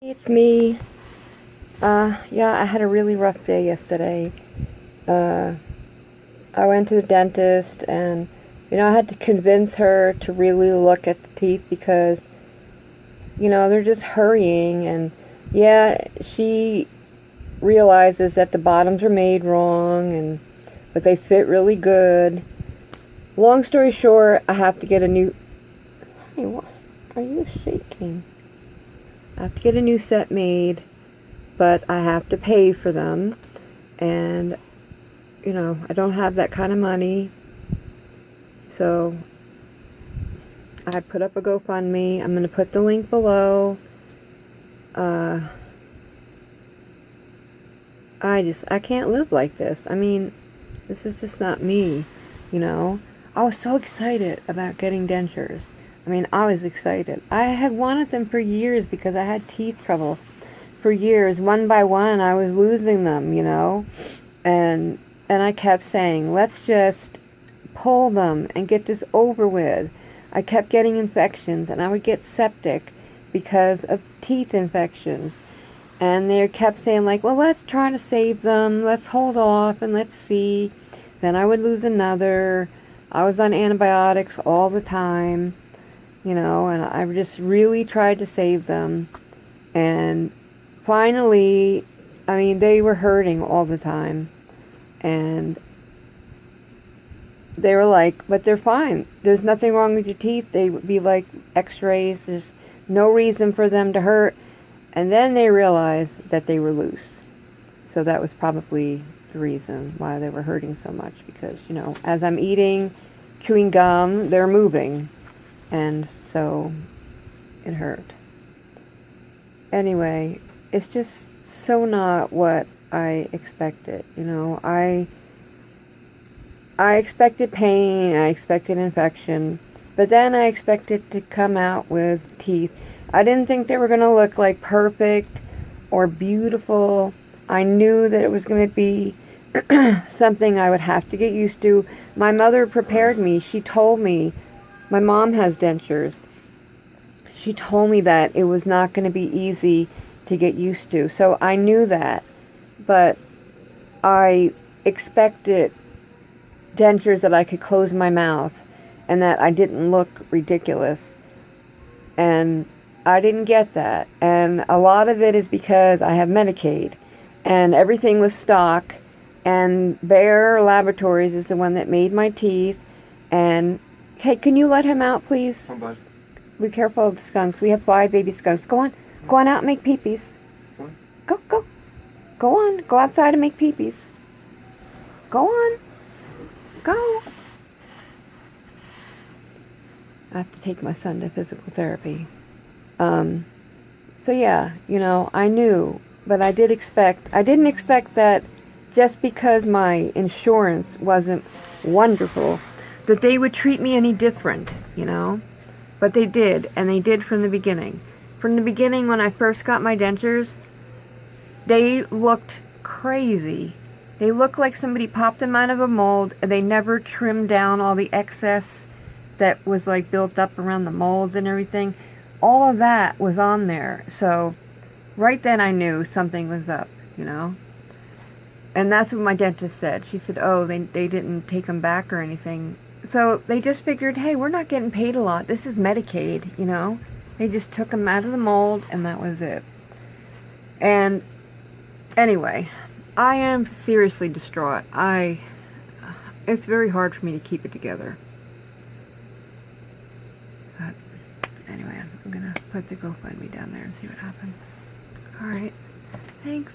It's me. Yeah, I had a really rough day yesterday. Uh, I went to the dentist and, I had to convince her to really look at the teeth because, they're just hurrying. And yeah, she realizes that the bottoms are made wrong, but they fit really good. Long story short, I have to get a new... Hey, what are you shaking? I have to get a new set made, but I have to pay for them, and I don't have that kind of money, so I put up a GoFundMe. I'm going to put the link below. I can't live like this. I mean, this is just not me, I was so excited about getting dentures. I mean, I was excited. I had wanted them for years because I had teeth trouble for years. One by one, I was losing them, and I kept saying, let's just pull them and get this over with. I kept getting infections, and I would get septic because of teeth infections. And they kept saying, like, well, let's try to save them. Let's hold off and let's see. Then I would lose another. I was on antibiotics all the time, and I just really tried to save them. And finally, I mean, they were hurting all the time. And they were like, but they're fine. There's nothing wrong with your teeth. They would be like x-rays. There's no reason for them to hurt. And then they realized that they were loose. So that was probably the reason why they were hurting so much. Because, as I'm eating, chewing gum, they're moving. And so it hurt. Anyway, it's just so not what I expected. I expected pain, I expected infection, but then I expected to come out with teeth. I didn't think they were going to look like perfect or beautiful. I knew that it was going to be something I would have to get used to. My mother prepared me. She told me, my mom has dentures. She told me that it was not going to be easy to get used to. So I knew that, but I expected dentures that I could close my mouth and that I didn't look ridiculous. And I didn't get that. And a lot of it is because I have Medicaid and everything was stock, and Bear Laboratories is the one that made my teeth. And hey, can you let him out, please? Oh, bud. Be careful of the skunks. We have 5 baby skunks. Go on out and make peepees. Go on, go outside and make peepees. Go on. Go. I have to take my son to physical therapy. So yeah, I knew, but I didn't expect that just because my insurance wasn't wonderful, that they would treat me any different, But they did, and they did from the beginning. From the beginning, when I first got my dentures, they looked crazy. They looked like somebody popped them out of a mold, and they never trimmed down all the excess that was like built up around the molds and everything. All of that was on there. So right then I knew something was up, And that's what my dentist said. She said, oh, they didn't take them back or anything. So they just figured, hey, we're not getting paid a lot. This is Medicaid, They just took them out of the mold, and that was it. And anyway, I am seriously distraught. It's very hard for me to keep it together. But anyway, I'm going to put the GoFundMe down there and see what happens. Alright, thanks.